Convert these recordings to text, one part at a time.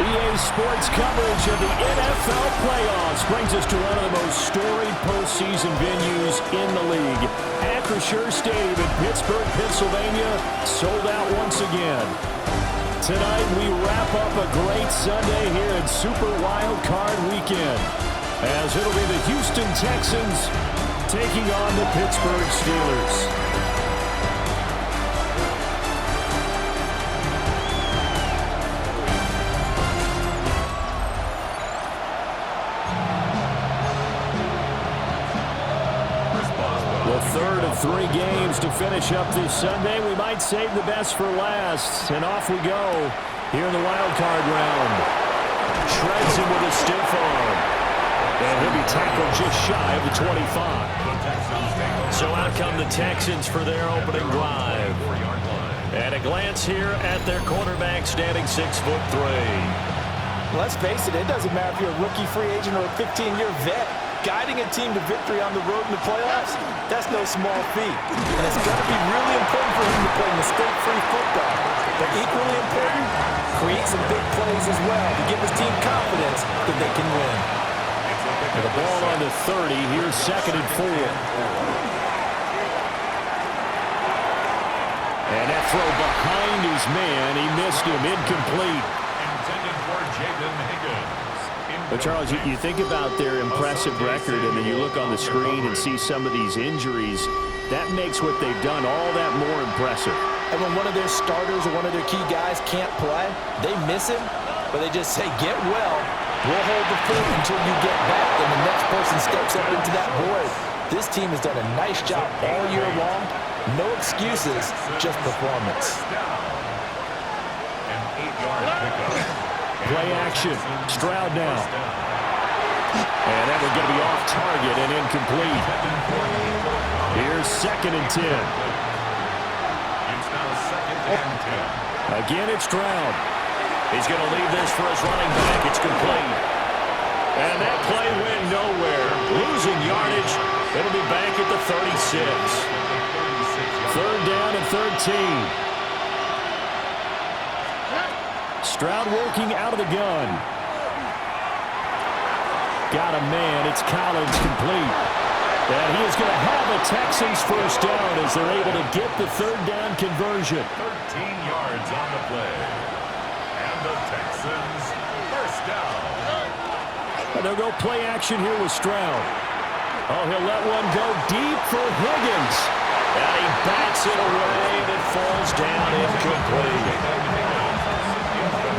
EA Sports coverage of the NFL playoffs brings us to one of the most storied postseason venues in the league. Acrisure Stadium in Pittsburgh, Pennsylvania, sold out once again. Tonight we wrap up a great Sunday here in Super Wild Card Weekend, as it'll be the Houston Texans taking on the Pittsburgh Steelers. Third of three games to finish up this Sunday. We might save the best for last. And off we go here in the wild card round. Shreds him with a stiff arm. And he'll be tackled just shy of the 25. So out come the Texans for their opening drive. At a glance here at their quarterback standing 6'3". Well, let's face it, it doesn't matter if you're a rookie free agent or a 15-year vet. Guiding a team to victory on the road in the playoffs, that's no small feat. And it's going to be really important for him to play mistake-free football. But equally important, create some big plays as well to give his team confidence that they can win. And the ball on the 30, here's 2nd and 4. And that throw behind his man, he missed him, incomplete. Intended for Jaden Higgins. But, Charles, you think about their impressive record, and then you look on the screen and see some of these injuries. That makes what they've done all that more impressive. And when one of their starters or one of their key guys can't play, they miss him, but they just say, get well. We'll hold the fort until you get back, and the next person steps up into that void. This team has done a nice job all year long. No excuses, just performance. An 8-yard pickup. Play action. Stroud now. And that one's going to be off target and incomplete. Here's 2nd and 10. It's now 2nd and 10. Again, it's Stroud. He's going to leave this for his running back. It's complete. And that play went nowhere. Losing yardage. It'll be back at the 36. 3rd down and 13. Stroud working out of the gun. Got a man. It's Collins, complete. And he is going to have a Texans first down as they're able to get the 3rd down conversion. 13 yards on the play. And the Texans first down. And they'll go play action here with Stroud. Oh, he'll let one go deep for Higgins. And he bats it away and it falls down incomplete.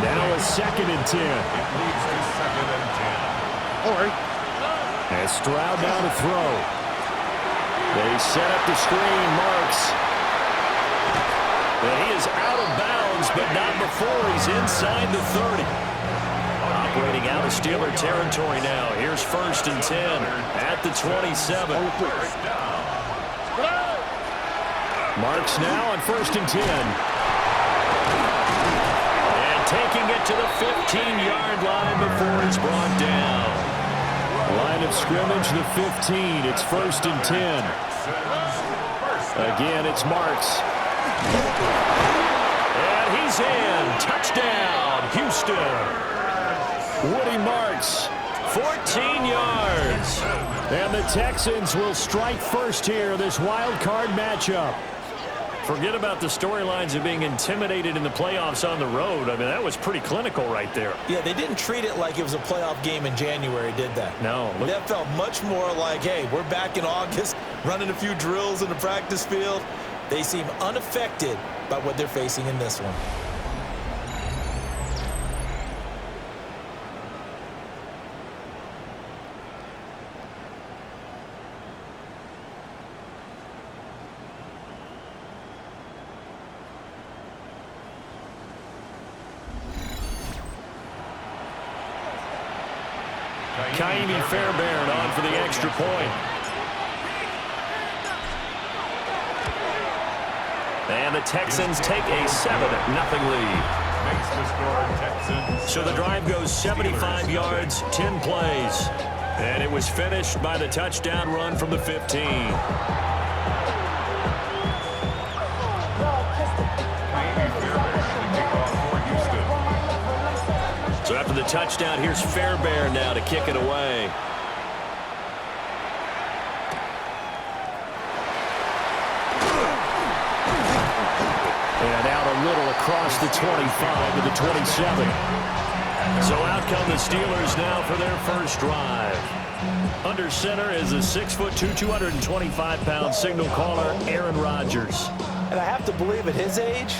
Now a 2nd and 10. It leads to 2nd and 10. All right. And Stroud now to throw. They set up the screen. Marks. And he is out of bounds, but not before he's inside the 30. Operating out of Steeler territory now. Here's 1st and 10 at the 27. Marks now on 1st and 10. Taking it to the 15-yard line before it's brought down. Line of scrimmage, the 15. It's 1st and 10. Again, it's Marks. And he's in. Touchdown, Houston. Woody Marks, 14 yards. And the Texans will strike first here, this wild card matchup. Forget about the storylines of being intimidated in the playoffs on the road. I mean, that was pretty clinical right there. Yeah, they didn't treat it like it was a playoff game in January, did they? No. That felt much more like, hey, we're back in August, running a few drills in the practice field. They seem unaffected by what they're facing in this one. Kaimi Fairbairn on for the extra point. And the Texans take a 7-0 lead. Makes the score Texans. So the drive goes 75 yards, 10 plays. And it was finished by the touchdown run from the 15. So after the touchdown, here's Fairbairn now to kick it away. And out a little across the 25 to the 27. So out come the Steelers now for their first drive. Under center is a 6'2", 225-pound signal caller, Aaron Rodgers. And I have to believe at his age,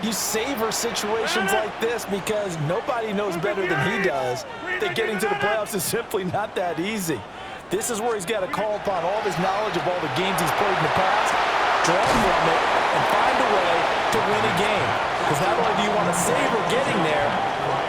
you savor situations like this because nobody knows better than he does that getting to the playoffs is simply not that easy. This is where he's got to call upon all of his knowledge of all the games he's played in the past, draw from it, and find a way to win a game. Because not only do you want to savor getting there,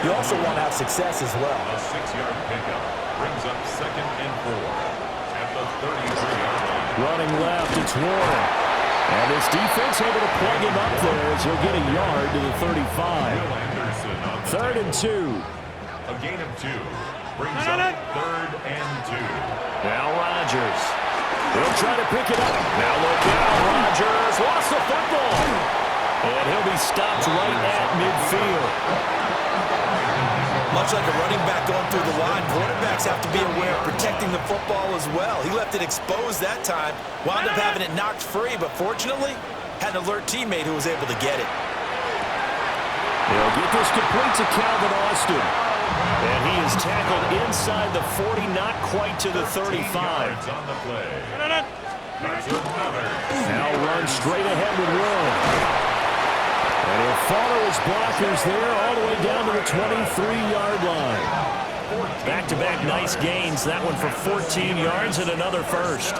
you also want to have success as well. A 6-yard pickup brings up 2nd and 4 at the 33-yard line. Running left, it's Warren. And this defense able to plug him up there as he'll get a yard to the 35. 3rd and 2. A gain of 2 brings up 3rd and 2. Now Rodgers. He'll try to pick it up. Now look out, Rodgers lost the football. And he'll be stopped right at midfield. Much like a running back going through the line, quarterbacks have to be aware of protecting the football as well. He left it exposed that time, wound up having it knocked free, but fortunately, had an alert teammate who was able to get it. They'll get this complete to Calvin Austin. And he is tackled inside the 40, not quite to the 35. On the play. Now run straight ahead with Warren. And he'll follow his blockers there all the way down to the 23-yard line. Back-to-back nice gains. That one for 14 yards and another first.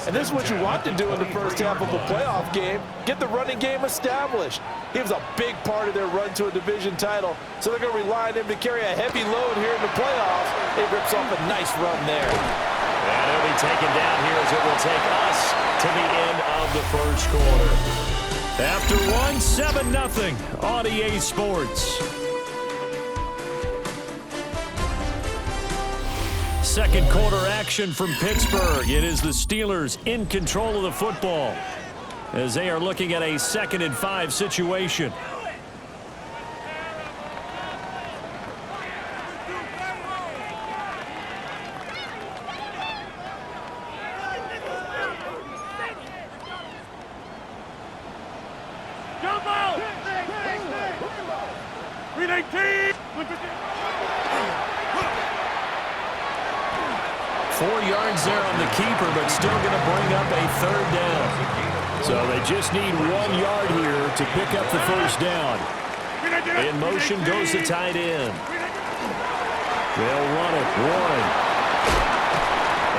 And this is what you want to do in the first half of a playoff game. Get the running game established. He was a big part of their run to a division title, so they're going to rely on him to carry a heavy load here in the playoffs. It rips off a nice run there. And he'll be taken down here as it will take us to the end of the first quarter. After one, 7-0 on EA Sports. Second quarter action from Pittsburgh. It is the Steelers in control of the football as they are looking at a 2nd and 5 situation. Jump out! 4 yards there on the keeper, but still going to bring up a 3rd down. So they just need 1 yard here to pick up the first down. In motion goes the tight end. They'll run it. Warren.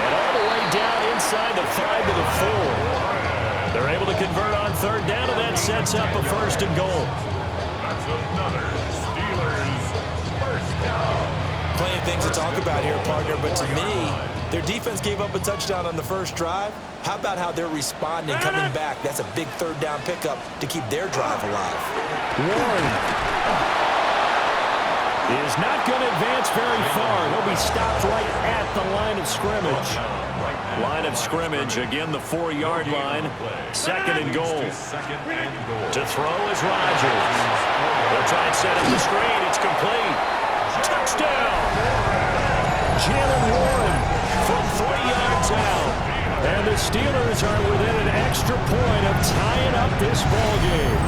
And all the way down inside the 5 to the 4. They're able to convert on 3rd down, and that sets up a 1st and goal. That's another Steelers first down. Plenty of things to talk about here, partner, but to me, their defense gave up a touchdown on the first drive. How about how they're responding, coming back? That's a big 3rd down pickup to keep their drive alive. Warren is not going to advance very far. He'll be stopped right at the line of scrimmage. Line of scrimmage, again the 4-yard line. 2nd and goal. To throw is Rodgers. They'll try and set up the screen. It's complete. Touchdown! Jalen Warren from 3 yards out. And the Steelers are within an extra point of tying up this ball game.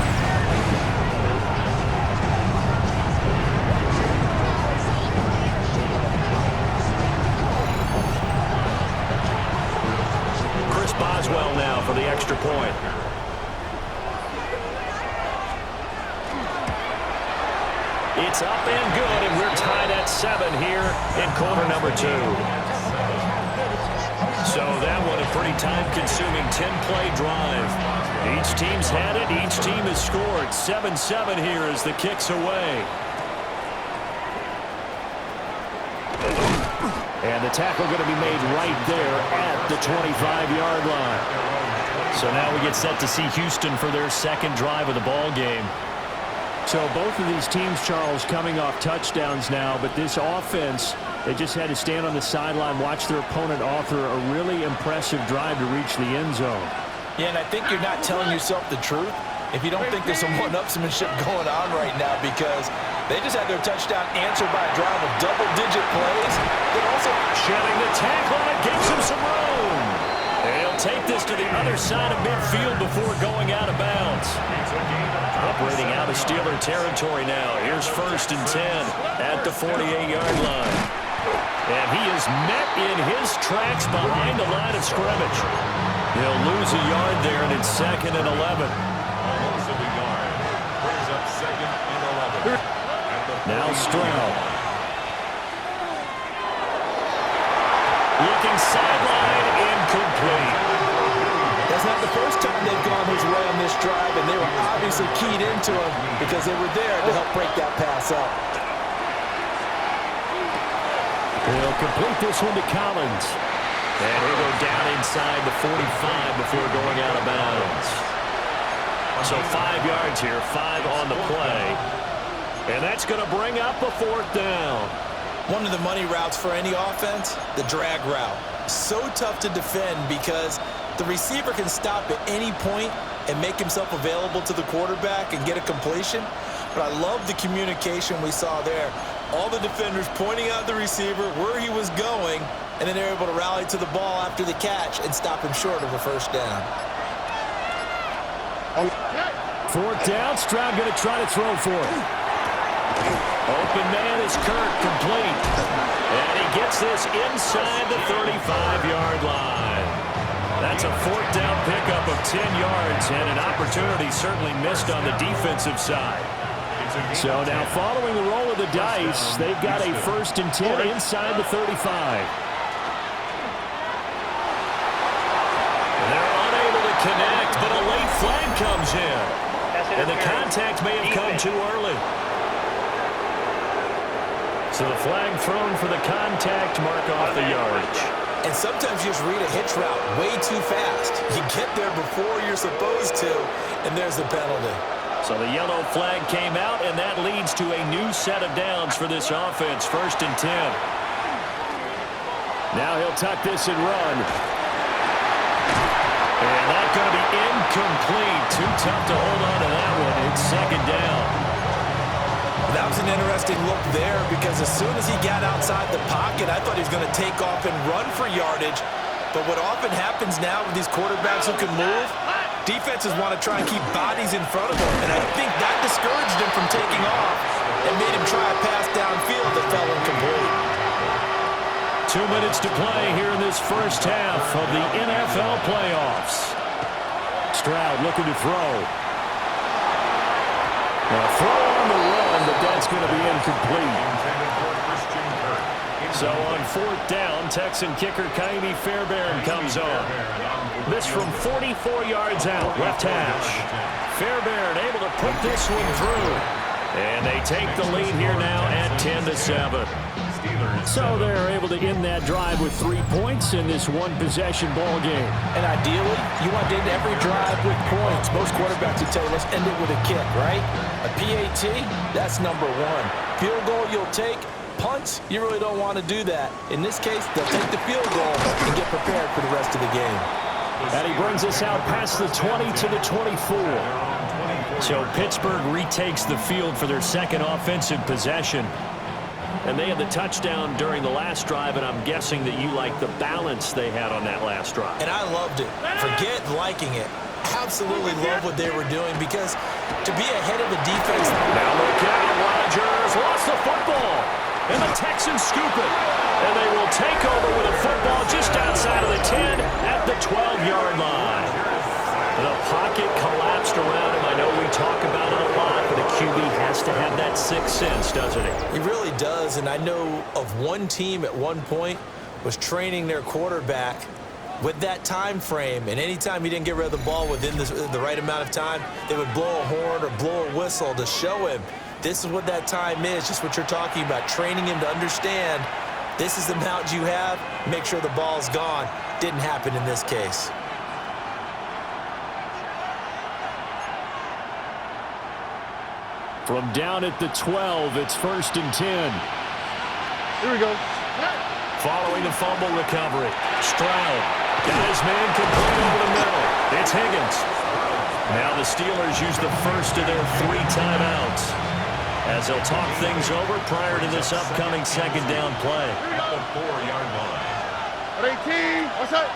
Boswell now for the extra point. It's up and good, and we're tied at 7 here in quarter number 2. So that one a pretty time-consuming 10-play drive. Each team's had it. Each team has scored. 7-7 here as the kick's away. And the tackle going to be made right there at the 25-yard line. So now we get set to see Houston for their 2nd drive of the ball game. So both of these teams, Charles, coming off touchdowns now, but this offense, they just had to stand on the sideline, watch their opponent offer a really impressive drive to reach the end zone. Yeah, and I think you're not telling yourself the truth if you don't think there's some one-upsmanship going on right now, because they just had their touchdown answered by a drive of double-digit plays. They also shedding the tackle, and it gives him some room. And he'll take this to the other side of midfield before going out of bounds. Operating out of Steeler territory now. Here's 1st and 10 at the 48-yard line. And he is met in his tracks behind the line of scrimmage. He'll lose a yard there, and it's 2nd and 11. Almost a yard. Brings up 2nd and 11. Now Stroud. Looking sideline, incomplete. That's not the first time they've gone his way on this drive, and they were obviously keyed into him because they were there to help break that pass up. He'll complete this one to Collins. And he'll go down inside the 45 before going out of bounds. So 5 yards here, 5 on the play. And that's going to bring up a 4th down. One of the money routes for any offense, the drag route. So tough to defend because the receiver can stop at any point and make himself available to the quarterback and get a completion. But I love the communication we saw there. All the defenders pointing out the receiver where he was going, and then they're able to rally to the ball after the catch and stop him short of a 1st down. 4th down, Stroud going to try to throw for it. Open man is Kirk, complete. And he gets this inside the 35-yard line. That's a 4th down pickup of 10 yards, and an opportunity certainly missed on the defensive side. So now following the roll of the dice, they've got a 1st and 10 inside the 35. They're unable to connect, but a late flag comes in. And the contact may have come too early. So the flag thrown for the contact, mark off the yardage. And sometimes you just read a hitch route way too fast. You get there before you're supposed to, and there's the penalty. So the yellow flag came out, and that leads to a new set of downs for this offense, 1st and 10. Now he'll tuck this and run. And that's going to be incomplete. Too tough to hold on to that one. It's 2nd down. That was an interesting look there because as soon as he got outside the pocket, I thought he was going to take off and run for yardage. But what often happens now with these quarterbacks who can move, defenses want to try and keep bodies in front of them, and I think that discouraged him from taking off and made him try a pass downfield that fell incomplete. 2 minutes to play here in this 1st half of the NFL playoffs. Stroud looking to throw. Now throw on the run, but that's going to be incomplete. So on 4th down, Texan kicker Kaimi Fairbairn comes on. This from 44 yards out, left hash. Fairbairn able to put this one through. And they take the lead here now at 10-7. So they're able to end that drive with 3 points in this one-possession ball game. And ideally, you want to end every drive with points. Most quarterbacks would tell you, let's end it with a kick, right? A PAT, that's number 1. Field goal you'll take. Punts, you really don't want to do that. In this case, they'll take the field goal and get prepared for the rest of the game. And he brings us out past the 20 to the 24. So Pittsburgh retakes the field for their 2nd offensive possession. And they had the touchdown during the last drive, and I'm guessing that you like the balance they had on that last drive. And I loved it. Forget liking it. Absolutely love what they were doing because to be ahead of the defense. Now look out, Rodgers lost the football. And the Texans scoop it. And they will take over with a football just outside of the 10 at the 12-yard line. The pocket collapsed around him. I know we talk about it a lot, but a QB has to have that 6th sense, doesn't he? He really does. And I know of one team at one point was training their quarterback with that time frame. And anytime he didn't get rid of the ball within the right amount of time, they would blow a horn or blow a whistle to show him. This is what that time is, just what you're talking about, training him to understand this is the amount you have, make sure the ball's gone. Didn't happen in this case. From down at the 12, it's 1st and 10. Here we go. Following the fumble recovery, Stroud got his man complete over the middle. It's Higgins. Now the Steelers use the first of their 3 timeouts as they'll talk things over prior to this upcoming second down play. The 4-yard line. 18. What's up?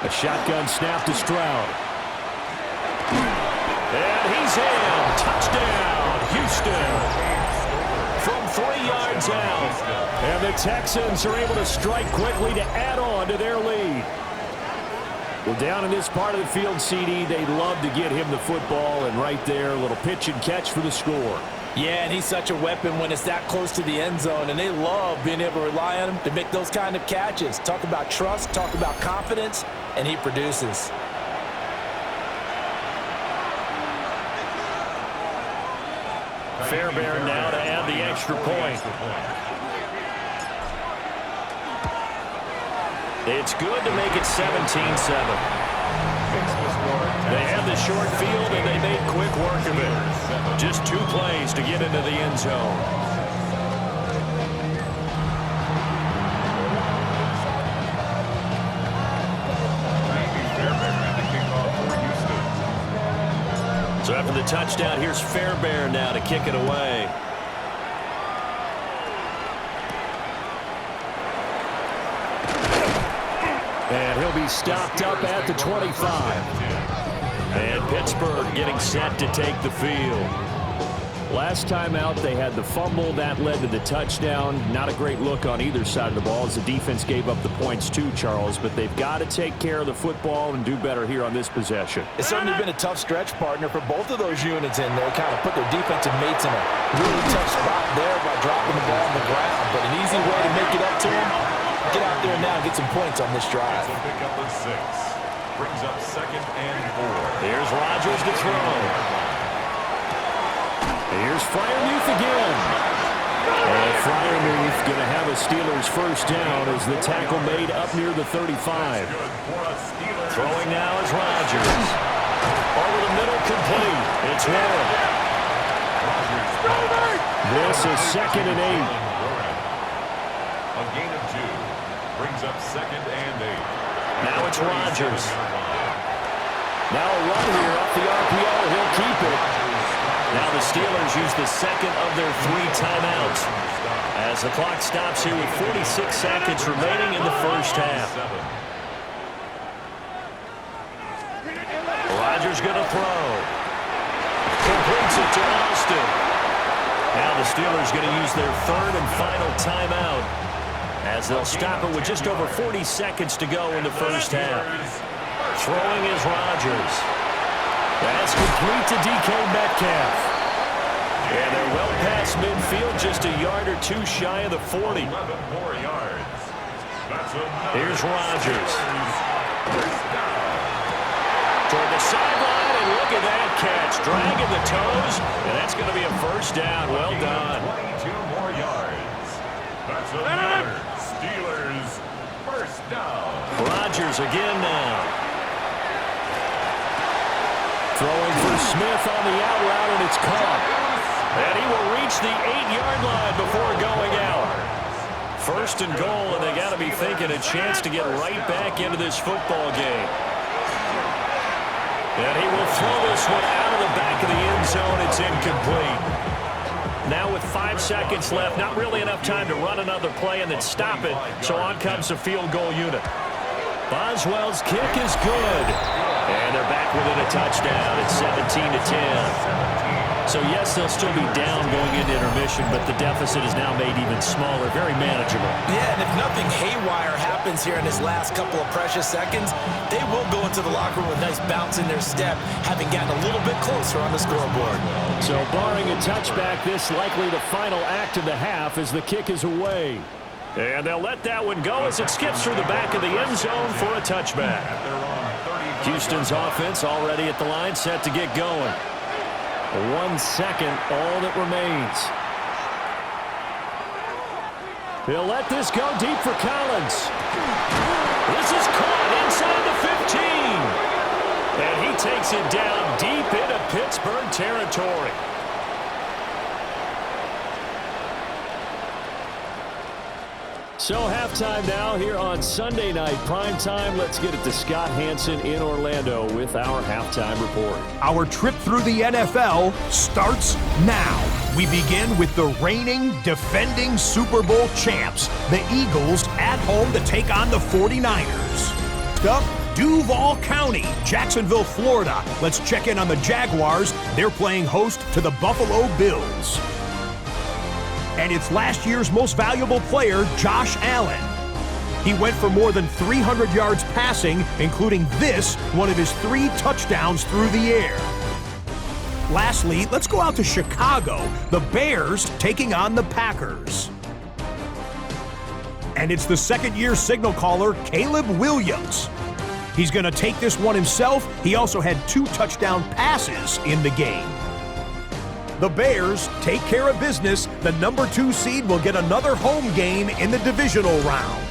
A shotgun snap to Stroud. And he's in. Touchdown, Houston. From 3 yards out. And the Texans are able to strike quickly to add on to their lead. Well, down in this part of the field, CD, they'd love to get him the football, and right there, a little pitch and catch for the score. Yeah, and he's such a weapon when it's that close to the end zone, and they love being able to rely on him to make those kind of catches. Talk about trust, talk about confidence, and he produces. Fairbairn now to add the extra point. It's good to make it 17-7. They had the short field, and they made quick work of it. Just 2 plays to get into the end zone. So after the touchdown, here's Fairbairn now to kick it away. And he'll be stopped up at the 25. And Pittsburgh getting set to take the field. Last time out, they had the fumble. That led to the touchdown. Not a great look on either side of the ball as the defense gave up the points too, Charles. But they've got to take care of the football and do better here on this possession. It's certainly been a tough stretch, partner, for both of those units in there. Kind of put their defensive mates in a really tough spot there by dropping the ball on the ground. But an easy way to make it up to them. Get out there now and get some points on this drive. Pick up a 6. Brings up 2nd and 4. Here's Rodgers to throw. Here's Freiermuth again. And Freiermuth going to have a Steelers first down as the tackle made up near the 35. Throwing now is Rodgers. Over the middle, complete. It's Warren. This is 2nd and 8. A gain of 2. Brings up 2nd and 8. Now it's Rodgers. Now a run here off the RPO. He'll keep it. Now the Steelers use the second of their 3 timeouts as the clock stops here with 46 seconds remaining in the first half. Rodgers going to throw. Completes it to Austin. Now the Steelers going to use their 3rd and final timeout as they'll stop it with just over 40 seconds to go in the first half. Throwing is Rodgers. That's complete to DK Metcalf. And they're well past midfield, just a yard or 2 shy of the 40. 11 more yards. Here's Rodgers. Toward the sideline, and look at that catch. Dragging the toes, and that's going to be a first down. Well done. 22 more yards. That's another Steelers first down. Rodgers again now. Throwing for Smith on the out route, and it's caught. And he will reach the 8-yard line before going out. First and goal, and they got to be thinking a chance to get right back into this football game. And he will throw this one out of the back of the end zone. It's incomplete. Now with 5 seconds left, not really enough time to run another play and then stop it. So on comes the field goal unit. Boswell's kick is good. And they're back within a touchdown. It's 17-10. So, yes, they'll still be down going into intermission, but the deficit is now made even smaller, very manageable. Yeah, and if nothing haywire happens here in this last couple of precious seconds, they will go into the locker room with a nice bounce in their step, having gotten a little bit closer on the scoreboard. So, barring a touchback, this likely the final act of the half as the kick is away. And they'll let that one go as it skips through the back of the end zone for a touchback. Houston's offense already at the line, set to get going. 1 second, all that remains. He'll let this go deep for Collins. This is caught inside the 15. And he takes it down deep into Pittsburgh territory. So halftime now here on Sunday night prime time. Let's get it to Scott Hanson in Orlando with our halftime report. Our trip through the NFL starts now. We begin with the reigning, defending Super Bowl champs, the Eagles, at home to take on the 49ers. Up Duval County, Jacksonville, Florida. Let's check in on the Jaguars. They're playing host to the Buffalo Bills. And it's last year's most valuable player, Josh Allen. He went for more than 300 yards passing, including this, one of his 3 touchdowns through the air. Lastly, let's go out to Chicago, the Bears taking on the Packers. And it's the second-year signal caller, Caleb Williams. He's going to take this one himself. He also had 2 touchdown passes in the game. The Bears take care of business. The number 2 seed will get another home game in the divisional round.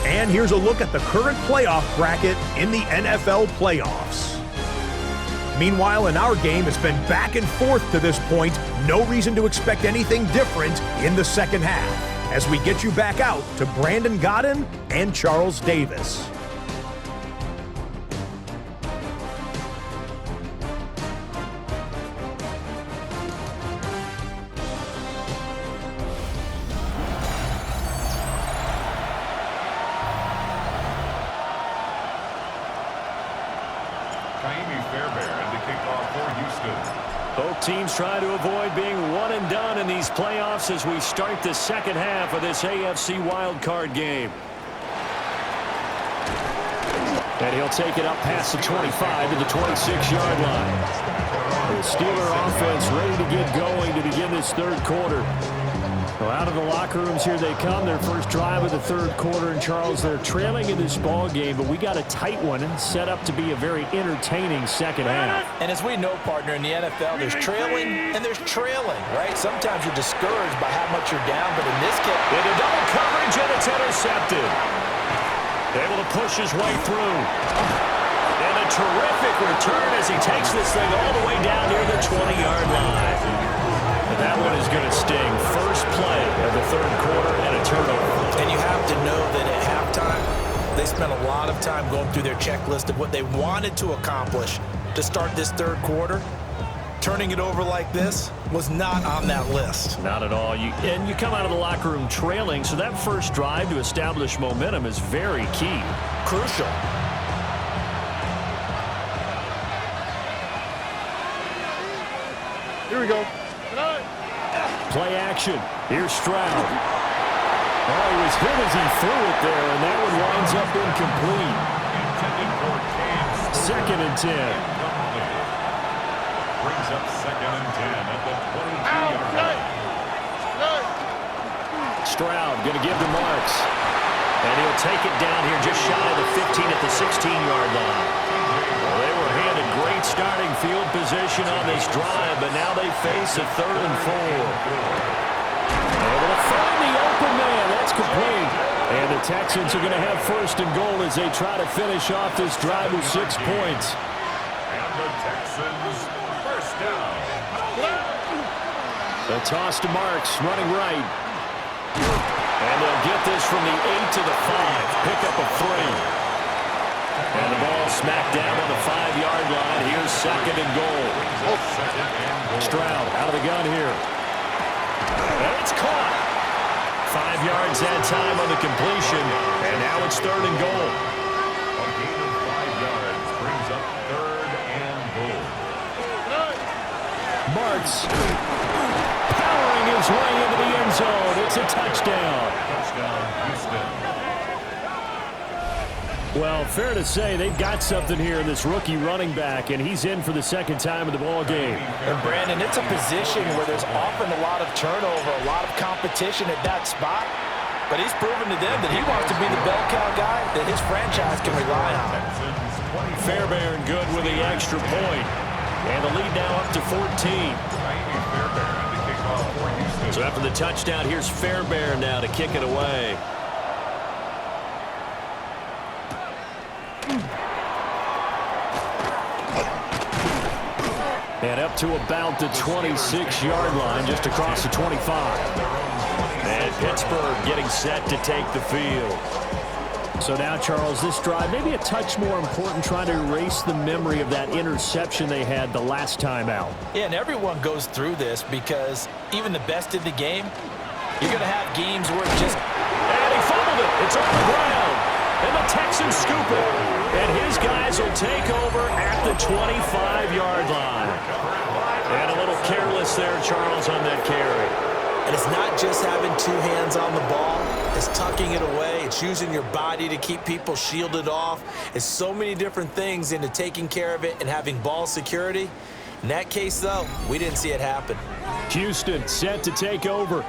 And here's a look at the current playoff bracket in the NFL playoffs. Meanwhile, in our game, it's been back and forth to this point. No reason to expect anything different in the second half, as we get you back out to Brandon Godden and Charles Davis. Both teams try to avoid being one and done in these playoffs as we start the second half of this AFC wildcard game. And he'll take it up past the 25 to the 26-yard line. The Steeler offense ready to get going to begin this third quarter. Well, out of the locker rooms here they come. Their first drive of the third quarter. And Charles, they're trailing in this ball game, but we got a tight one set up to be a very entertaining second half. And as we know, partner, in the NFL, there's trailing and there's trailing, right? Sometimes you're discouraged by how much you're down, but in this case, into double coverage, and it's intercepted. Able to push his way through. And a terrific return as he takes this thing all the way down near the 20-yard line. And that one is going to sting. First play of the third quarter and a turnover. And you have to know that at halftime, they spent a lot of time going through their checklist of what they wanted to accomplish to start this third quarter. Turning it over like this was not on that list. Not at all. And you come out of the locker room trailing, so that first drive to establish momentum is very key. Crucial. Here we go. Play action. Here's Stroud. Oh, he was hit as he threw it there, and that one winds up incomplete. Second and 10. Brings up second and 10 at the 22-yard line. Stroud going to give to Marks. And he'll take it down here just shy of the 15 at the 16-yard line. Well, they were handed great starting field position on this drive, but now they face a 3rd and 4. Able to find the open man. That's complete. And the Texans are going to have 1st and goal as they try to finish off this drive with 6 points. And the Texans first down. The toss to Marks, running right. And they'll get this from the 8 to the 5. Pick up a 3. And the ball smacked down on the 5-yard line. Here's 2nd and goal. Stroud out of the gun here. And it's caught. 5 yards that time on the completion. And now it's 3rd and goal. A gain of 5 yards brings up 3rd and goal. Marks powering his way into the end zone. It's a touchdown. Touchdown, Houston. Well, fair to say they've got something here in this rookie running back, and he's in for the 2nd time of the ball game. And Brandon, it's a position where there's often a lot of turnover, a lot of competition at that spot. But he's proven to them that he wants to be the bell cow guy that his franchise can rely on. Fairbairn good with the extra point. And the lead now up to 14. So after the touchdown, here's Fairbairn now to kick it away. And up to about the 26-yard line, just across the 25. And Pittsburgh getting set to take the field. So now, Charles, this drive maybe a touch more important, trying to erase the memory of that interception they had the last time out. Yeah, and everyone goes through this because even the best in the game, you're going to have games where it just... And he fumbled it. It's on the ground. And the Texans scoop it. And his guys will take over at the 25-yard line. And a little careless there, Charles, on that carry. And it's not just having two hands on the ball. It's tucking it away. It's using your body to keep people shielded off. It's so many different things into taking care of it and having ball security. In that case, though, we didn't see it happen. Houston set to take over.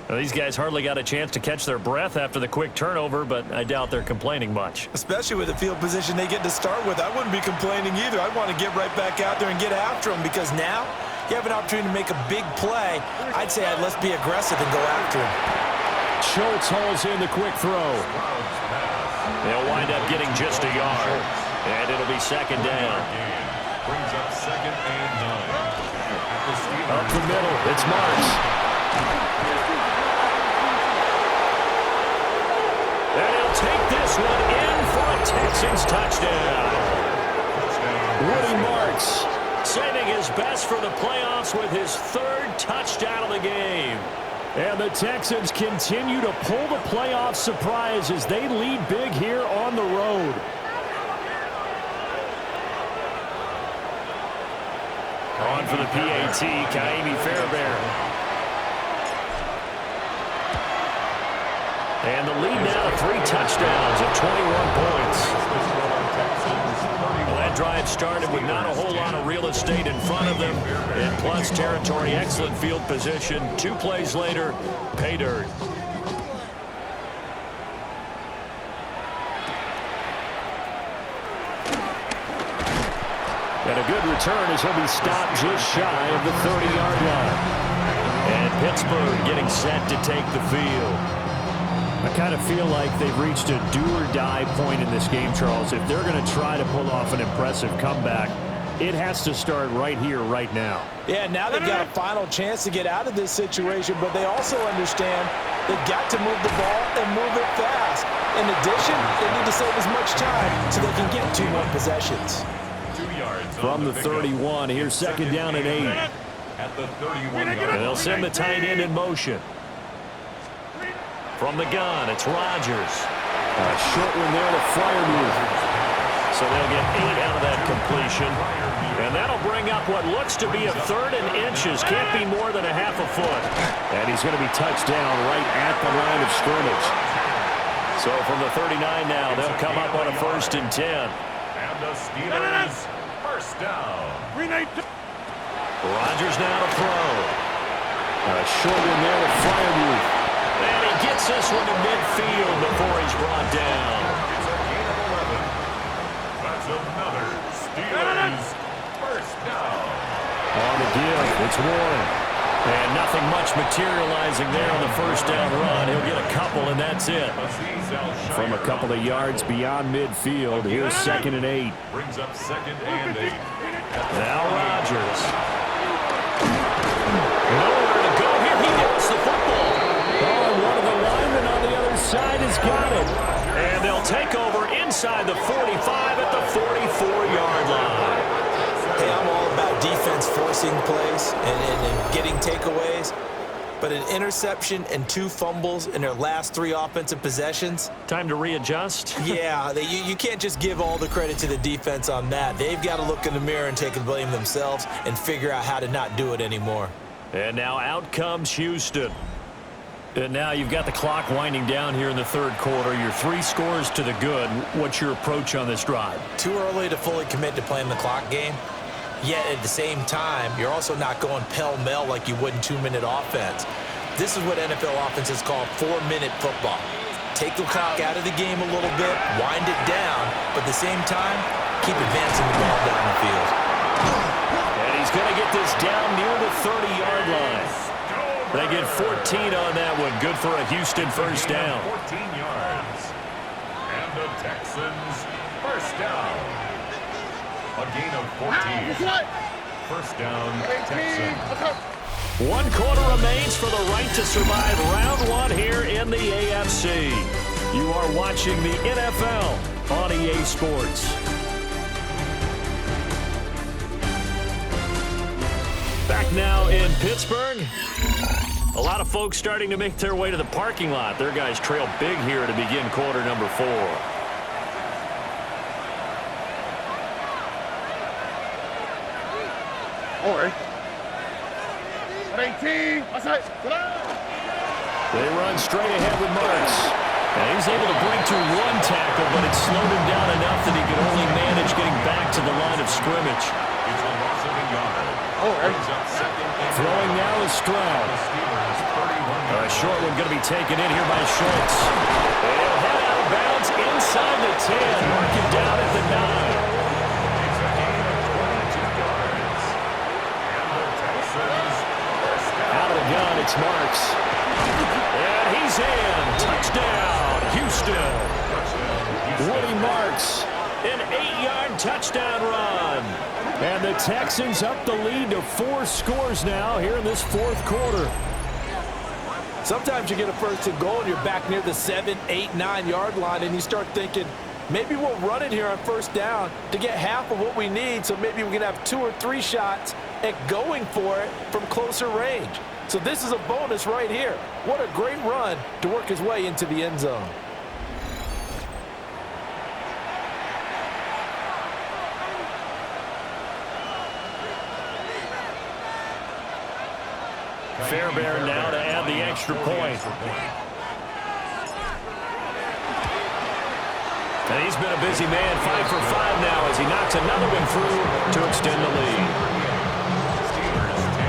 Well, these guys hardly got a chance to catch their breath after the quick turnover, but I doubt they're complaining much. Especially with the field position they get to start with. I wouldn't be complaining either. I'd want to get right back out there and get after them because now you have an opportunity to make a big play. I'd say let's be aggressive and go after him. Schultz hauls in the quick throw. They'll wind up getting just a yard, and it'll be second down. Brings up 2nd and 9. Up the middle, it's Marks. And he'll take this one in for a Texans touchdown. Woody Marks saving his best for the playoffs with his 3rd touchdown of the game. And the Texans continue to pull the playoff surprise as they lead big here on the road. On for the PAT, Kaimi Fairbairn. And the lead now to 3 touchdowns at 21 points. Well, that drive started with not a whole lot of real estate in front of them. In plus territory, excellent field position. 2 plays later, pay dirt. And a good return as he'll be stopped just shy of the 30-yard line. And Pittsburgh getting set to take the field. I kind of feel like they've reached a do-or-die point in this game, Charles. If they're going to try to pull off an impressive comeback, it has to start right here, right now. Yeah, now they've got a final chance to get out of this situation, but they also understand they've got to move the ball and move it fast. In addition, they need to save as much time so they can get 2 more possessions. 2 yards from the 31, here's second down and 8. At the 31 yard. And they'll send the tight end in motion. From the gun, it's Rodgers. A short one there to Freiermuth. So they'll get 8 out of that completion. And that'll bring up what looks to be a 3rd and inches. Can't be more than a half a foot. And he's going to be touched down right at the line of scrimmage. So from the 39 now, they'll come up on a 1st and 10. And the Steelers, 1st down. Rodgers now to throw. A short one there to Freiermuth. And he gets this one to midfield before he's brought down. It's a gain of 11. That's another Steelers 1st down. On the give, it's Warren. And nothing much materializing there on the 1st down run. He'll get a couple, and that's it. From a couple of yards beyond midfield, here's 2nd and 8. Brings up 2nd and 8. Now Rodgers. Nowhere to go here. He gets the football. Oh, one of the linemen on the other side has got it. And they'll take over inside the 45 at the 44-yard line. Hey, I'm all about defense forcing plays and getting takeaways. But an interception and 2 fumbles in their last 3 offensive possessions. Time to readjust? Yeah, you can't just give all the credit to the defense on that. They've got to look in the mirror and take the blame themselves and figure out how to not do it anymore. And now out comes Houston. And now you've got the clock winding down here in the 3rd quarter. You're 3 scores to the good. What's your approach on this drive? Too early to fully commit to playing the clock game. Yet at the same time, you're also not going pell-mell like you would in 2-minute offense. This is what NFL offenses call 4-minute football. Take the clock out of the game a little bit, wind it down, but at the same time, keep advancing the ball down the field. And he's going to get this down near the 30-yard line. They get 14 on that one. Good for a Houston 1st down. 14 yards. And the Texans 1st down. A gain of 14. 1st down, Texans. 1 quarter remains for the right to survive round 1 here in the AFC. You are watching the NFL on EA Sports. Back now in Pittsburgh. A lot of folks starting to make their way to the parking lot. Their guys trail big here to begin quarter number 4. All right. 18. Outside. They run straight ahead with Marks. And he's able to break through 1 tackle, but it slowed him down enough that he could only manage getting back to the line of scrimmage. It's a loss of a yard. Throwing now is Stroud. A short one going to be taken in here by Schultz. He'll head out of bounds inside the 10, marking down at the 9. Out of the gun, it's Marks. And he's in. Touchdown, Houston. Woody Marks, an 8-yard touchdown run. And the Texans up the lead to 4 scores now here in this 4th quarter. Sometimes you get a first and goal and you're back near the 7, 8, 9-yard line and you start thinking, maybe we'll run it here on first down to get half of what we need, so maybe we can have 2 or 3 shots at going for it from closer range. So this is a bonus right here. What a great run to work his way into the end zone. Fairbairn now to add the extra point. And he's been a busy man, 5 for 5 now as he knocks another one through to extend the lead.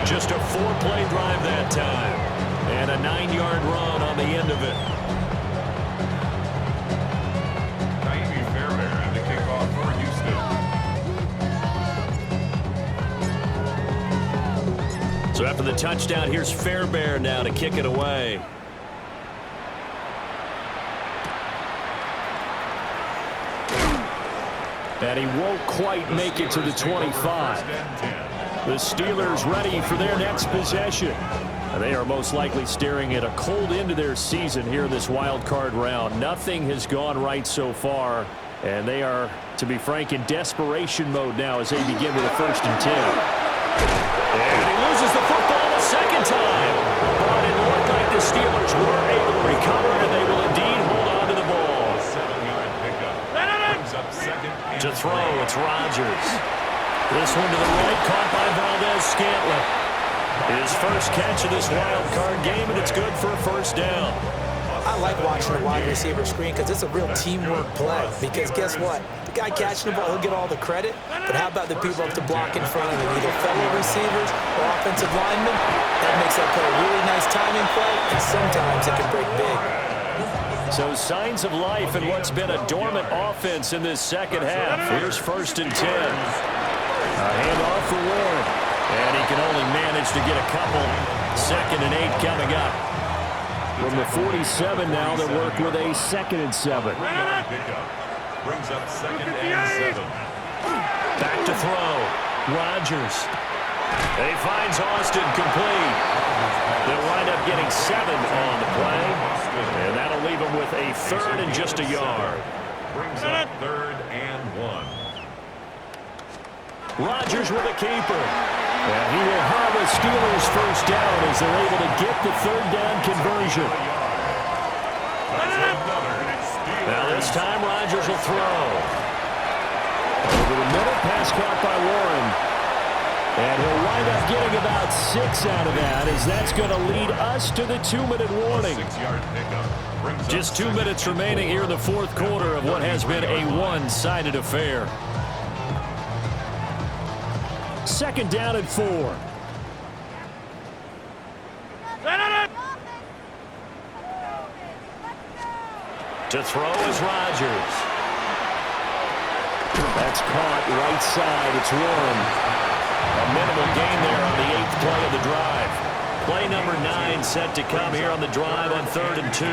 Just a 4-play drive that time. And a 9-yard run on the end of it. Fairbairn, the kickoff for Houston. So after the touchdown, here's Fairbairn now to kick it away. And he won't quite make it to the 25. The Steelers ready for their next possession. And they are most likely staring at a cold end to their season here in this wild card round. Nothing has gone right so far. And they are, to be frank, in desperation mode now as they begin with a 1st and 10. And he loses the football the second time. But it looked like the Steelers were able to recover, and they will indeed hold on to the ball. 7-yard pickup. Brings up 2nd and To throw, it's Rodgers. This one to the right, caught by Valdez-Scantling. His first catch of this wild card game, and it's good for a 1st down. I like watching the wide receiver screen because it's a real teamwork play. Because guess what? The guy catching the ball, he'll get all the credit. But how about the people up to block in front of him, either fellow receivers or offensive linemen? That makes that play a really nice timing play, and sometimes it can break big. So signs of life in what's been a dormant offense in this second half. Here's 1st and 10. A handoff for Warren. And he can only manage to get a couple. 2nd and 8 coming up. From the 47 now, they work with a 2nd and 7. Brings up 2nd and 7. Back to throw. Rodgers. And he finds Austin complete. They'll wind up getting 7 on the play. And that'll leave him with a 3rd and just a yard. Brings up 3rd and 1. Rodgers with a keeper. And he will have a Steelers 1st down as they're able to get the 3rd down conversion. Now this time Rodgers will throw. Over the middle, pass caught by Warren. And he'll wind up getting about 6 out of that, as that's going to lead us to the 2-minute warning. 6-yard pickup. Just 2 minutes remaining here in the 4th quarter of what has been a one-sided affair. 2nd down and 4. To throw is Rodgers. That's caught right side. It's Warren. A minimal gain there on the 8th play of the drive. Play number 9 set to come here on the drive on 3rd and 2.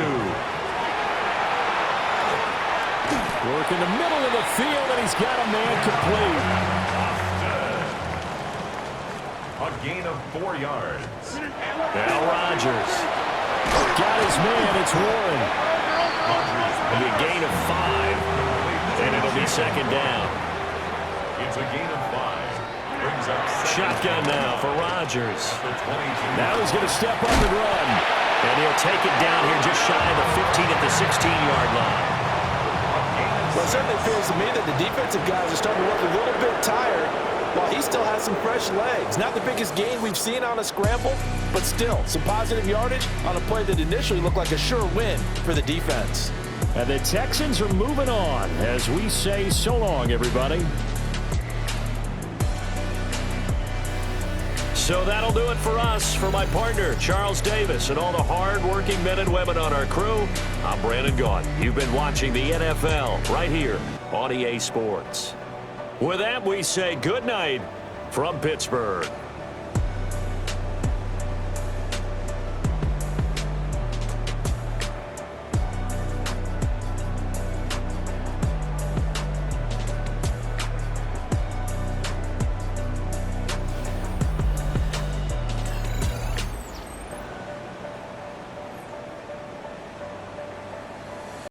Work in the middle of the field, and he's got a man complete. A gain of 4 yards. Now Rodgers. Got his man. It's Warren. It'll be a gain of 5. And it'll be second down. It's a gain of 5. Brings up Shotgun now for Rodgers. the 22. Now he's going to step up and run. And he'll take it down here just shy of the 15 at the 16-yard line. Well, it certainly feels to me that the defensive guys are starting to look a little bit tired while he still has some fresh legs. Not the biggest gain we've seen on a scramble, but still some positive yardage on a play that initially looked like a sure win for the defense. And the Texans are moving on as we say so long, everybody. So that'll do it for us. For my partner, Charles Davis, and all the hard-working men and women on our crew, I'm Brandon Gaudin. You've been watching the NFL right here on EA Sports. With that, we say good night from Pittsburgh.